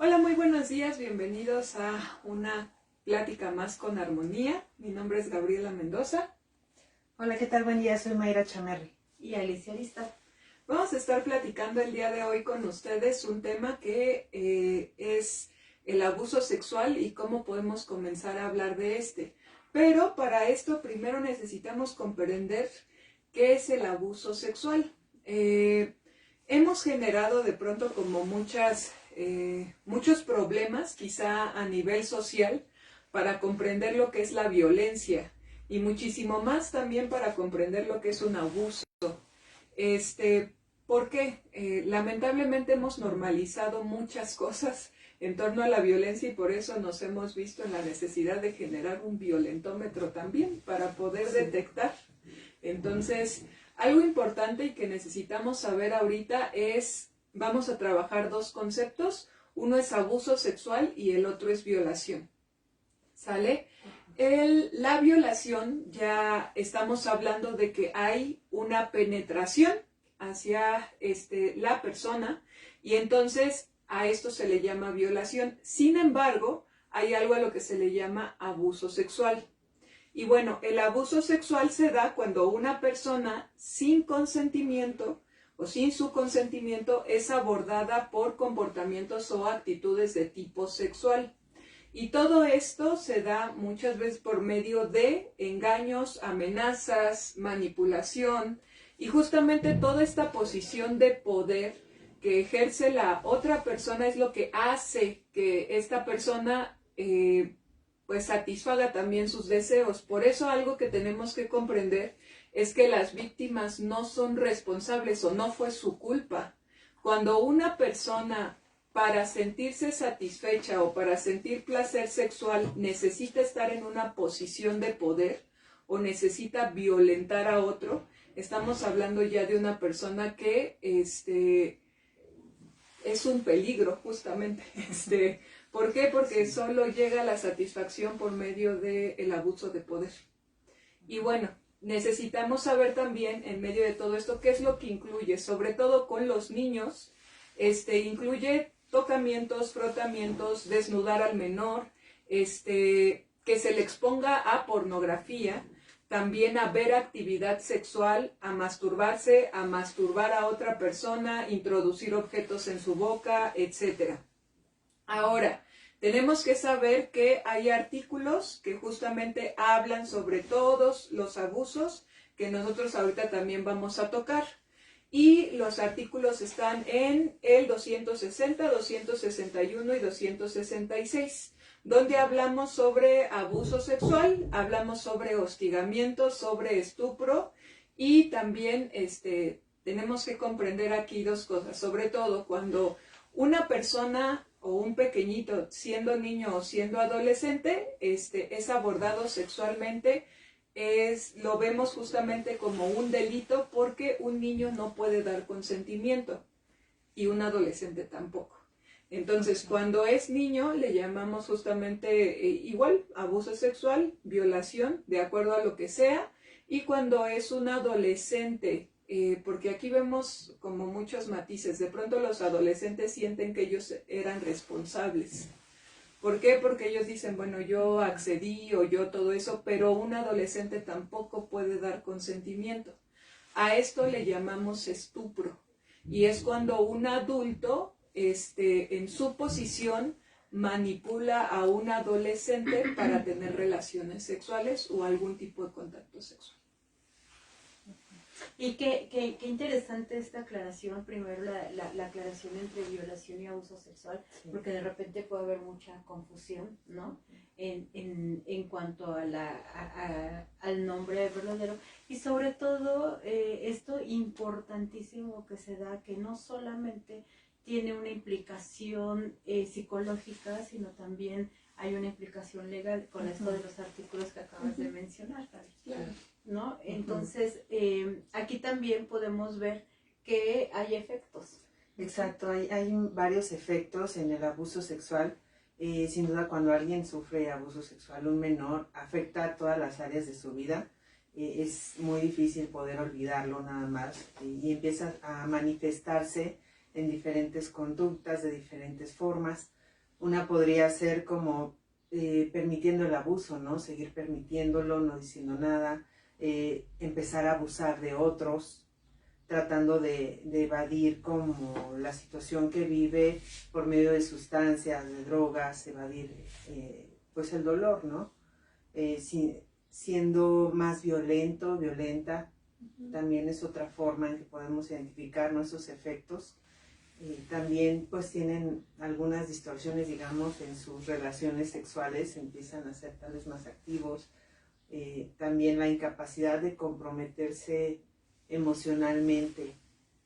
Hola, muy buenos días, bienvenidos a una plática más con armonía. Mi nombre es Gabriela Mendoza. Hola, ¿qué tal? Buen día, soy Mayra Chamerri. Y Alicia Arista. Vamos a estar platicando el día de hoy con ustedes un tema que es el abuso sexual y cómo podemos comenzar a hablar de este. Pero para esto primero necesitamos comprender qué es el abuso sexual. Hemos generado de pronto como muchos problemas, quizá a nivel social, para comprender lo que es la violencia y muchísimo más también para comprender lo que es un abuso. ¿Por qué? Lamentablemente hemos normalizado muchas cosas en torno a la violencia y por eso nos hemos visto en la necesidad de generar un violentómetro también para poder detectar. Entonces, algo importante y que necesitamos saber ahorita es, vamos a trabajar dos conceptos, uno es abuso sexual y el otro es violación. ¿Sale? La violación ya estamos hablando de que hay una penetración hacia la persona y entonces a esto se le llama violación. Sin embargo, hay algo a lo que se le llama abuso sexual. Y bueno, el abuso sexual se da cuando una persona sin consentimiento o sin su consentimiento es abordada por comportamientos o actitudes de tipo sexual. Y todo esto se da muchas veces por medio de engaños, amenazas, manipulación y justamente toda esta posición de poder que ejerce la otra persona es lo que hace que esta persona pues satisfaga también sus deseos. Por eso algo que tenemos que comprender es que las víctimas no son responsables o no fue su culpa. Cuando una persona para sentirse satisfecha o para sentir placer sexual necesita estar en una posición de poder o necesita violentar a otro, estamos hablando ya de una persona que es un peligro justamente. ¿Por qué? Porque solo llega a la satisfacción por medio del abuso de poder. Y bueno, necesitamos saber también en medio de todo esto qué es lo que incluye, sobre todo con los niños, incluye tocamientos, frotamientos, desnudar al menor, que se le exponga a pornografía, también a ver actividad sexual, a masturbarse, a masturbar a otra persona, introducir objetos en su boca, etc. Ahora, tenemos que saber que hay artículos que justamente hablan sobre todos los abusos que nosotros ahorita también vamos a tocar. Y los artículos están en el 260, 261 y 266, donde hablamos sobre abuso sexual, hablamos sobre hostigamiento, sobre estupro y también tenemos que comprender aquí dos cosas, sobre todo cuando una persona o un pequeñito, siendo niño o siendo adolescente, es abordado sexualmente, lo vemos justamente como un delito porque un niño no puede dar consentimiento y un adolescente tampoco. Entonces, cuando es niño le llamamos justamente igual abuso sexual, violación, de acuerdo a lo que sea, y cuando es un adolescente, porque aquí vemos como muchos matices, de pronto los adolescentes sienten que ellos eran responsables. ¿Por qué? Porque ellos dicen, bueno, yo accedí o yo todo eso, pero un adolescente tampoco puede dar consentimiento. A esto le llamamos estupro. Y es cuando un adulto, en su posición, manipula a un adolescente para tener relaciones sexuales o algún tipo de contacto sexual. Y qué interesante esta aclaración, primero la aclaración entre violación y abuso sexual, sí, porque de repente puede haber mucha confusión, ¿no? En cuanto a al nombre verdadero. Y sobre todo, esto importantísimo que se da, que no solamente tiene una implicación psicológica, sino también hay una implicación legal con esto de los artículos que acabas de mencionar, Claro. ¿no? Entonces, aquí también podemos ver que hay efectos. Exacto, hay varios efectos en el abuso sexual. Sin duda, cuando alguien sufre abuso sexual, un menor, afecta a todas las áreas de su vida. Es muy difícil poder olvidarlo nada más y empieza a manifestarse en diferentes conductas, de diferentes formas. Una podría ser como permitiendo el abuso, ¿no? Seguir permitiéndolo, no diciendo nada, empezar a abusar de otros, tratando de evadir como la situación que vive por medio de sustancias, de drogas, evadir pues el dolor, ¿no? Siendo más violento, violenta, también es otra forma en que podemos identificar nuestros efectos. También pues tienen algunas distorsiones, digamos, en sus relaciones sexuales, empiezan a ser tal vez más activos. También la incapacidad de comprometerse emocionalmente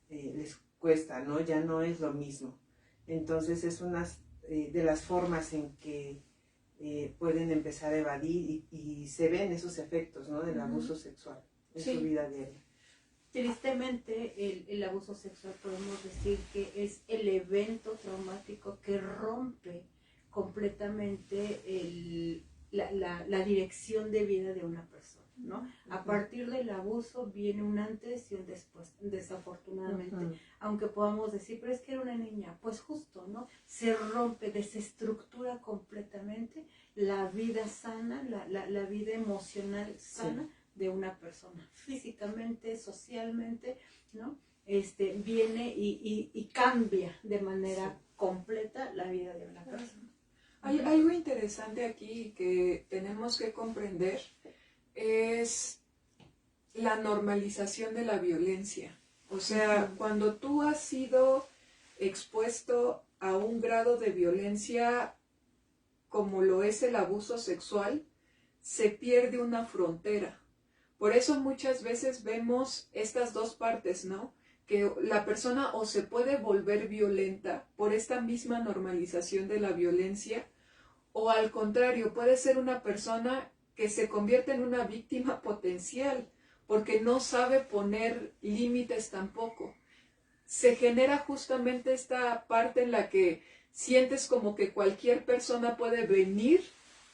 les cuesta, ¿no? Ya no es lo mismo. Entonces es una de las formas en que pueden empezar a evadir y se ven esos efectos, ¿no? Del abuso sexual en su vida diaria. Tristemente, el abuso sexual podemos decir que es el evento traumático que rompe completamente la dirección de vida de una persona, ¿no? A partir del abuso viene un antes y un después, desafortunadamente, aunque podamos decir, pero es que era una niña, pues justo, ¿no? Se rompe, desestructura completamente la vida sana, la vida emocional sana, de una persona, físicamente, socialmente, ¿no? Viene y cambia de manera completa la vida de una persona. Hay algo interesante aquí que tenemos que comprender, es la normalización de la violencia. O sea, cuando tú has sido expuesto a un grado de violencia como lo es el abuso sexual, se pierde una frontera. Por eso muchas veces vemos estas dos partes, ¿no? Que la persona o se puede volver violenta por esta misma normalización de la violencia, o al contrario, puede ser una persona que se convierte en una víctima potencial, porque no sabe poner límites tampoco. Se genera justamente esta parte en la que sientes como que cualquier persona puede venir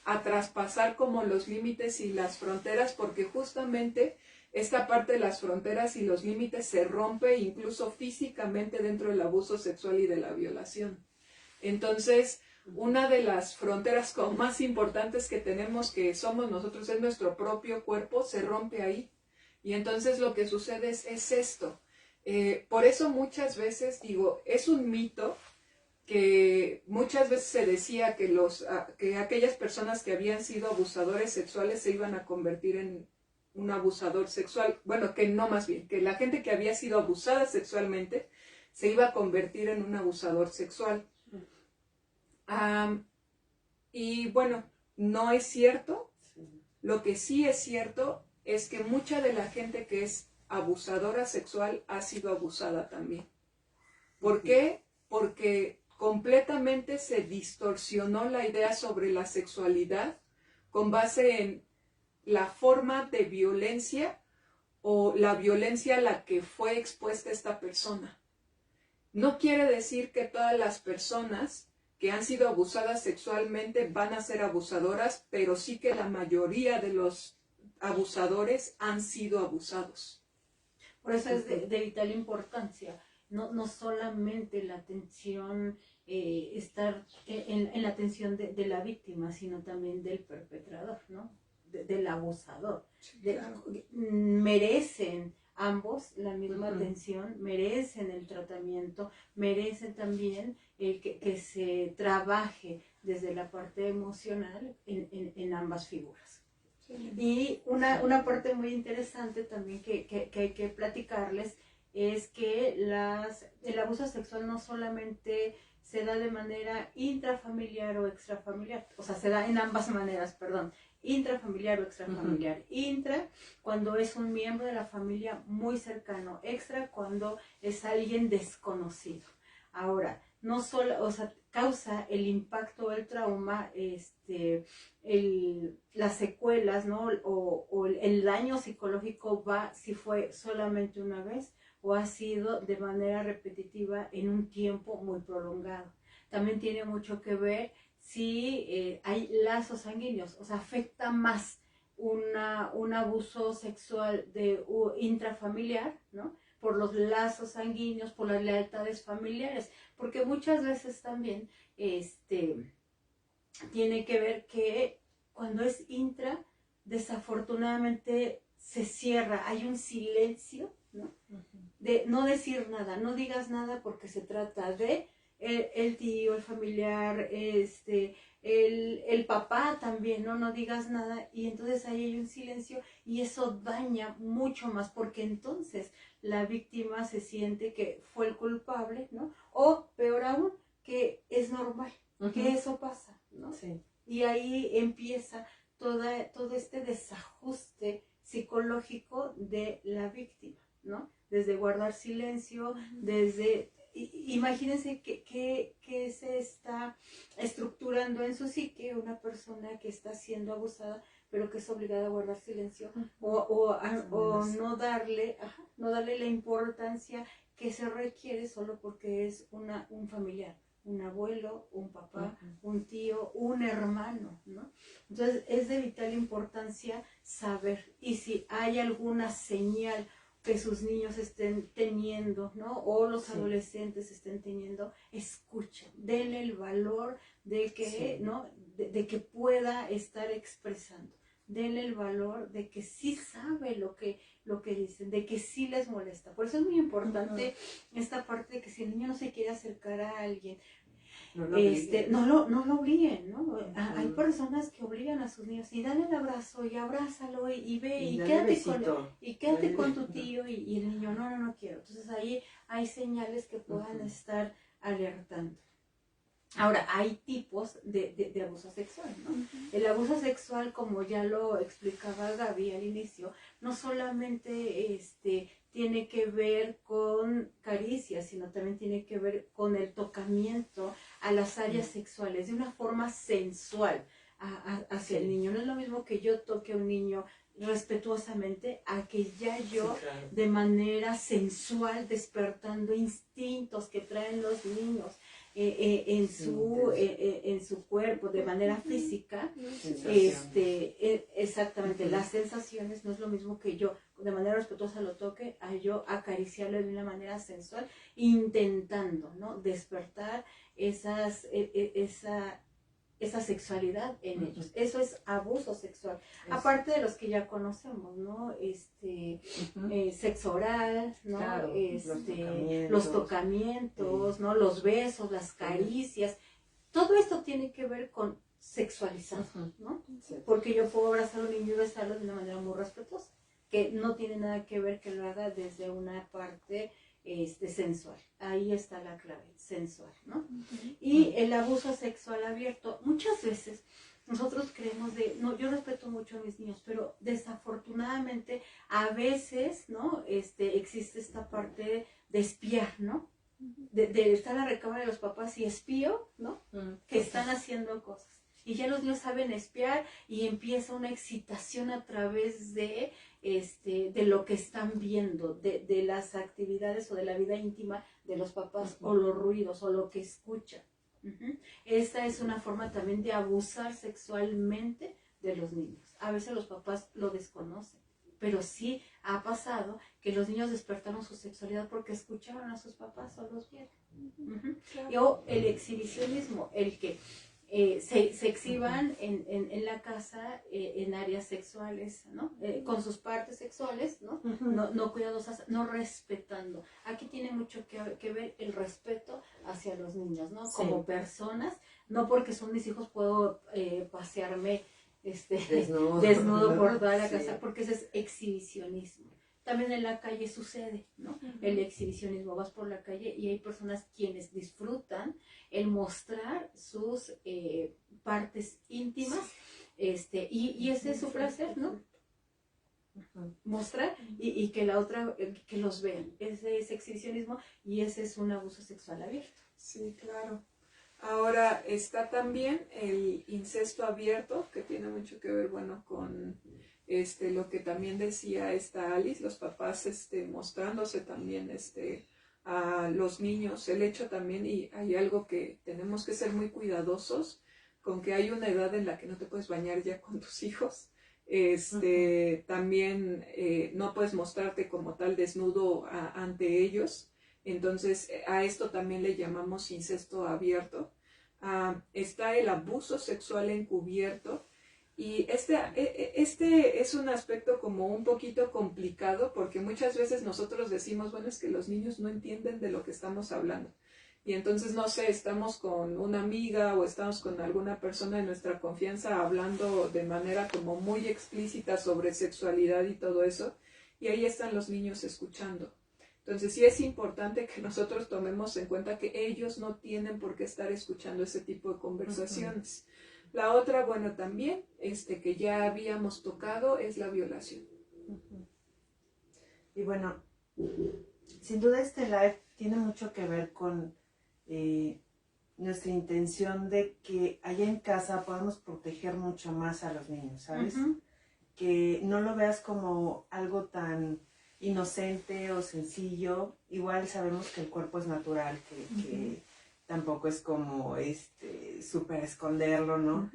a traspasar como los límites y las fronteras, porque justamente esta parte de las fronteras y los límites se rompe incluso físicamente dentro del abuso sexual y de la violación. Entonces, una de las fronteras como más importantes que tenemos, que somos nosotros, es nuestro propio cuerpo, se rompe ahí. Y entonces lo que sucede es esto. Por eso muchas veces digo, es un mito que muchas veces se decía que aquellas personas que habían sido abusadores sexuales se iban a convertir en un abusador sexual. Bueno, que no, más bien, que la gente que había sido abusada sexualmente se iba a convertir en un abusador sexual. Y bueno, no es cierto. Lo que sí es cierto es que mucha de la gente que es abusadora sexual ha sido abusada también. ¿Por qué? Porque completamente se distorsionó la idea sobre la sexualidad con base en la forma de violencia o la violencia a la que fue expuesta esta persona. No quiere decir que todas las personas que han sido abusadas sexualmente van a ser abusadoras, pero sí que la mayoría de los abusadores han sido abusados. Por eso es de vital importancia, no solamente la atención, estar en la atención de la víctima, sino también del perpetrador, ¿no? Del abusador. Sí, claro. Merecen ambos la misma atención, merecen el tratamiento, merecen también que se trabaje desde la parte emocional en ambas figuras. Sí. Y una parte muy interesante también que hay que platicarles es que el abuso sexual no solamente se da de manera intrafamiliar o extrafamiliar, o sea, se da en ambas maneras, perdón, intrafamiliar o extrafamiliar. Intra, cuando es un miembro de la familia muy cercano; extra, cuando es alguien desconocido. Ahora, no solo, o sea, causa el impacto, el trauma, las secuelas, ¿no? O el daño psicológico va si fue solamente una vez o ha sido de manera repetitiva en un tiempo muy prolongado. También tiene mucho que ver si hay lazos sanguíneos, o sea, afecta más un abuso sexual intrafamiliar, ¿no? Por los lazos sanguíneos, por las lealtades familiares, porque muchas veces también tiene que ver que cuando es intra, desafortunadamente se cierra, hay un silencio, ¿no? De no decir nada, no digas nada porque se trata de el tío, el familiar, el papá también, ¿no? No digas nada, y entonces ahí hay un silencio y eso daña mucho más porque entonces la víctima se siente que fue el culpable, ¿no? O peor aún, que es normal, que eso pasa, ¿no? Sí. Y ahí empieza todo este desajuste psicológico de la víctima, ¿no? Desde guardar silencio, desde... Imagínense que se está estructurando en su psique una persona que está siendo abusada, pero que es obligada a guardar silencio o no darle la importancia que se requiere solo porque es un familiar, un abuelo, un papá, un tío, un hermano, ¿no? Entonces es de vital importancia saber, y si hay alguna señal que sus niños estén teniendo, ¿no? O los adolescentes estén teniendo, escuchen, denle el valor de que, ¿no? De que pueda estar expresando. Denle el valor de que sí sabe lo que dicen, de que sí les molesta. Por eso es muy importante esta parte de que si el niño no se quiere acercar a alguien, no lo obliguen, ¿no? Hay personas que obligan a sus niños y dale el abrazo y abrázalo y ve y quédate con tu tío y el niño, no quiero. Entonces ahí hay señales que puedan estar alertando. Ahora, hay tipos de abuso sexual, ¿no? El abuso sexual, como ya lo explicaba Gaby al inicio, no solamente tiene que ver con caricias, sino también tiene que ver con el tocamiento a las áreas sexuales de una forma sensual hacia el niño. No es lo mismo que yo toque a un niño respetuosamente a que ya yo de manera sensual despertando instintos que traen los niños en su cuerpo de manera física, exactamente, las sensaciones. No es lo mismo que yo de manera respetuosa lo toque a yo acariciarlo de una manera sensual, intentando, ¿no? Despertar esa sexualidad en ellos. Eso es abuso sexual. Aparte de los que ya conocemos, ¿no? Sexo oral, ¿no? Claro, los tocamientos, ¿no? Los besos, las caricias. Todo esto tiene que ver con sexualizar, ¿no? Porque yo puedo abrazar a un niño y besarlo de una manera muy respetuosa, que no tiene nada que ver que lo haga desde una parte sensual. Ahí está la clave, sensual, ¿no? Y el abuso sexual abierto, muchas veces nosotros creemos no, yo respeto mucho a mis niños, pero desafortunadamente a veces, ¿no? Existe esta parte de espiar, ¿no? De estar en la recámara de los papás y espío, ¿no? Que están haciendo cosas. Y ya los niños saben espiar y empieza una excitación a través de lo que están viendo, de las actividades o de la vida íntima de los papás, o los ruidos, o lo que escuchan. Esta es una forma también de abusar sexualmente de los niños. A veces los papás lo desconocen, pero sí ha pasado que los niños despertaron su sexualidad porque escucharon a sus papás o los vieron. O el exhibicionismo, el que se exhiban en la casa en áreas sexuales, ¿no? Con sus partes sexuales, ¿no? No cuidadosas, no respetando. Aquí tiene mucho que ver el respeto hacia los niños, ¿no? Como personas, no porque son mis hijos puedo pasearme desnudo por toda la casa, porque ese es exhibicionismo. También en la calle sucede, ¿no? El exhibicionismo, vas por la calle y hay personas quienes disfrutan el mostrar sus partes íntimas, y ese es su placer, ¿no? Mostrar y que la otra, que los vean. Ese es exhibicionismo y ese es un abuso sexual abierto. Sí, claro. Ahora está también el incesto abierto, que tiene mucho que ver, bueno, con lo que también decía esta Alice, los papás mostrándose también a los niños, el hecho también, y hay algo que tenemos que ser muy cuidadosos, con que hay una edad en la que no te puedes bañar ya con tus hijos, también no puedes mostrarte como tal desnudo ante ellos. Entonces a esto también le llamamos incesto abierto, está el abuso sexual encubierto. Y este es un aspecto como un poquito complicado porque muchas veces nosotros decimos, bueno, es que los niños no entienden de lo que estamos hablando. Y entonces, no sé, estamos con una amiga o estamos con alguna persona de nuestra confianza hablando de manera como muy explícita sobre sexualidad y todo eso, y ahí están los niños escuchando. Entonces, sí es importante que nosotros tomemos en cuenta que ellos no tienen por qué estar escuchando ese tipo de conversaciones. La otra, bueno, también, que ya habíamos tocado, es la violación. Y bueno, sin duda este live tiene mucho que ver con nuestra intención de que allá en casa podamos proteger mucho más a los niños, ¿sabes? Que no lo veas como algo tan inocente o sencillo. Igual sabemos que el cuerpo es natural, que tampoco es como súper esconderlo, ¿no?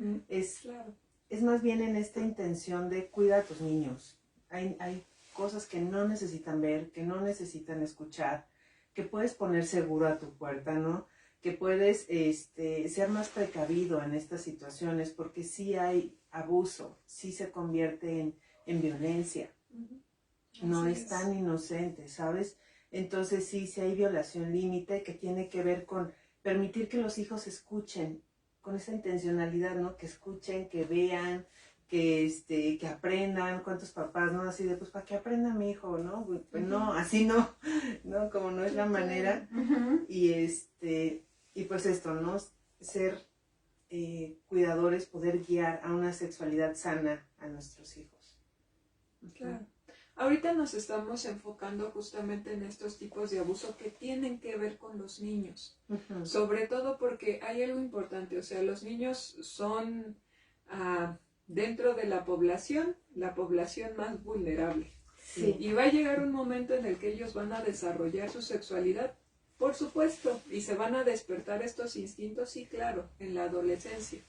Claro. Es más bien en esta intención de cuida a tus niños. Hay cosas que no necesitan ver, que no necesitan escuchar, que puedes poner seguro a tu puerta, ¿no? Que puedes ser más precavido en estas situaciones, porque sí hay abuso, sí se convierte en violencia. No es tan inocente, ¿sabes? Entonces sí hay violación límite que tiene que ver con permitir que los hijos escuchen, con esa intencionalidad, ¿no? Que escuchen, que vean, que aprendan. ¿Cuántos papás, no? Así de, pues, ¿para qué aprenda mi hijo, no? Pues no, así no, ¿no? Como no es la manera. Y pues esto, ¿no? Ser cuidadores, poder guiar a una sexualidad sana a nuestros hijos. Claro. Ahorita nos estamos enfocando justamente en estos tipos de abuso que tienen que ver con los niños, sobre todo porque hay algo importante, o sea, los niños son dentro de la población más vulnerable. Sí. Y va a llegar un momento en el que ellos van a desarrollar su sexualidad, por supuesto, y se van a despertar estos instintos, sí, claro, en la adolescencia,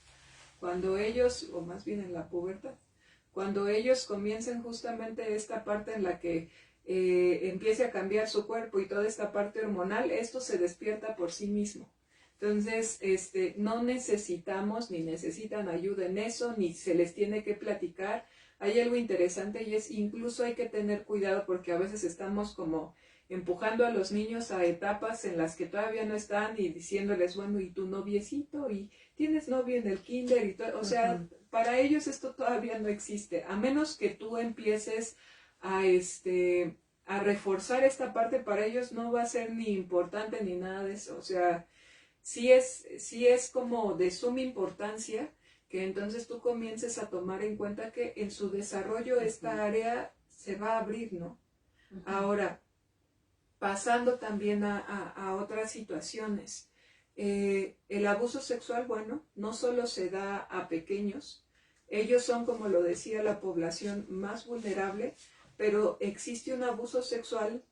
cuando ellos, o más bien en la pubertad, cuando ellos comiencen justamente esta parte en la que empiece a cambiar su cuerpo y toda esta parte hormonal, esto se despierta por sí mismo. Entonces, no necesitamos ni necesitan ayuda en eso, ni se les tiene que platicar. Hay algo interesante y es incluso hay que tener cuidado porque a veces estamos como empujando a los niños a etapas en las que todavía no están y diciéndoles, bueno, ¿y tu noviecito? ¿Y tienes novio en el kinder? Y todo, o sea, para ellos esto todavía no existe, a menos que tú empieces a reforzar esta parte, para ellos no va a ser ni importante ni nada de eso. O sea, sí es como de suma importancia que entonces tú comiences a tomar en cuenta que en su desarrollo esta área se va a abrir, ¿no? Ahora, pasando también a otras situaciones. El abuso sexual, bueno, no solo se da a pequeños, ellos son, como lo decía, la población más vulnerable, pero existe un abuso sexual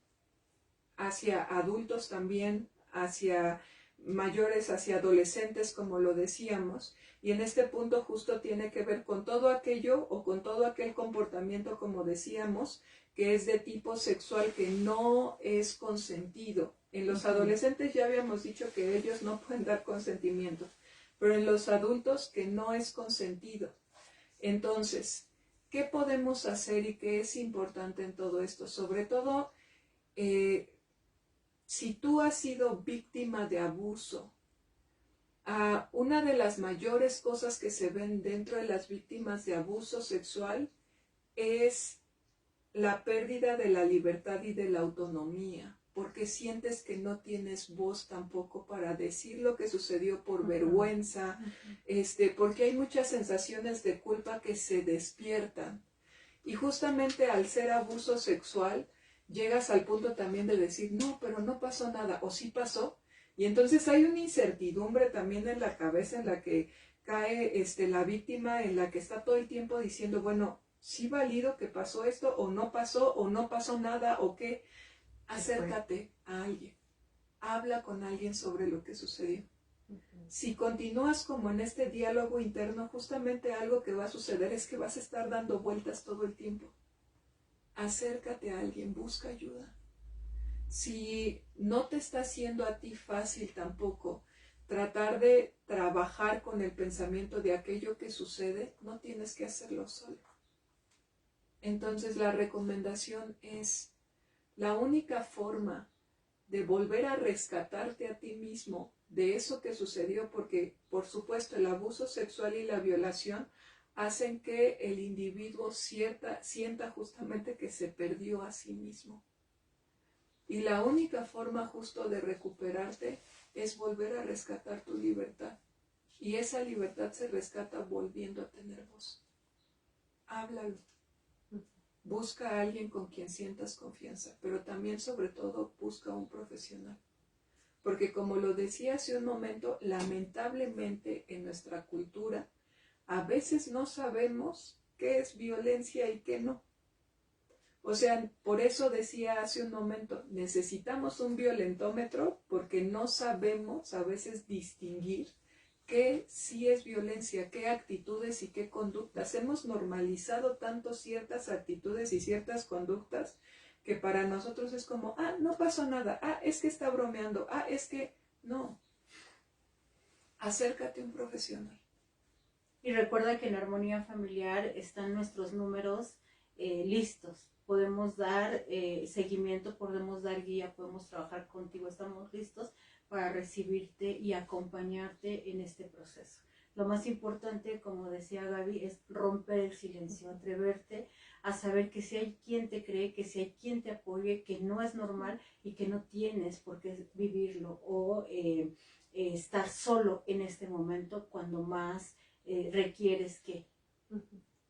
hacia adultos también, hacia mayores, hacia adolescentes, como lo decíamos, y en este punto justo tiene que ver con todo aquello o con todo aquel comportamiento, como decíamos, que es de tipo sexual, que no es consentido. En los adolescentes ya habíamos dicho que ellos no pueden dar consentimiento, pero en los adultos que no es consentido. Entonces, ¿qué podemos hacer y qué es importante en todo esto? Sobre todo, si tú has sido víctima de abuso, una de las mayores cosas que se ven dentro de las víctimas de abuso sexual es la pérdida de la libertad y de la autonomía, porque sientes que no tienes voz tampoco para decir lo que sucedió por vergüenza, porque hay muchas sensaciones de culpa que se despiertan. Y justamente al ser abuso sexual, llegas al punto también de decir, no, pero no pasó nada, o sí pasó. Y entonces hay una incertidumbre también en la cabeza en la que cae la víctima, en la que está todo el tiempo diciendo, bueno, ¿sí valido que pasó esto o no pasó nada o qué? Acércate a alguien, habla con alguien sobre lo que sucedió. Si continúas como en este diálogo interno, justamente algo que va a suceder es que vas a estar dando vueltas todo el tiempo. Acércate a alguien, busca ayuda. Si no te está haciendo a ti fácil tampoco tratar de trabajar con el pensamiento de aquello que sucede, no tienes que hacerlo solo. Entonces la recomendación es la única forma de volver a rescatarte a ti mismo de eso que sucedió, porque por supuesto el abuso sexual y la violación hacen que el individuo sienta justamente que se perdió a sí mismo. Y la única forma justo de recuperarte es volver a rescatar tu libertad. Y esa libertad se rescata volviendo a tener voz. Háblalo. Busca a alguien con quien sientas confianza, pero también sobre todo busca a un profesional. Porque como lo decía hace un momento, lamentablemente en nuestra cultura a veces no sabemos qué es violencia y qué no. O sea, por eso decía hace un momento, necesitamos un violentómetro porque no sabemos a veces distinguir qué sí es violencia, qué actitudes y qué conductas. Hemos normalizado tanto ciertas actitudes y ciertas conductas que para nosotros es como, no pasó nada, es que está bromeando, es que no. Acércate a un profesional. Y recuerda que en Armonía Familiar están nuestros números listos. Podemos dar seguimiento, podemos dar guía, podemos trabajar contigo, estamos listos para recibirte y acompañarte en este proceso. Lo más importante, como decía Gaby, es romper el silencio, atreverte a saber que si hay quien te cree, que si hay quien te apoye, que no es normal y que no tienes por qué vivirlo o estar solo en este momento cuando más requieres que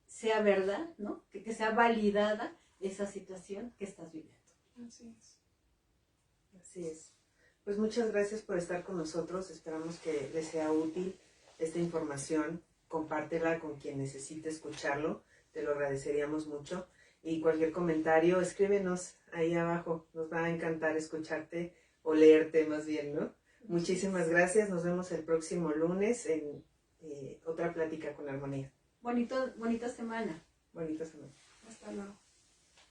sea verdad, ¿no? Que sea validada esa situación que estás viviendo. Así es. Así es. Pues muchas gracias por estar con nosotros. Esperamos que les sea útil esta información. Compártela con quien necesite escucharlo. Te lo agradeceríamos mucho. Y cualquier comentario, escríbenos ahí abajo. Nos va a encantar escucharte o leerte más bien, ¿no? Muchísimas gracias. Nos vemos el próximo lunes en otra plática con Armonía. Bonita semana. Bonita semana. Hasta luego.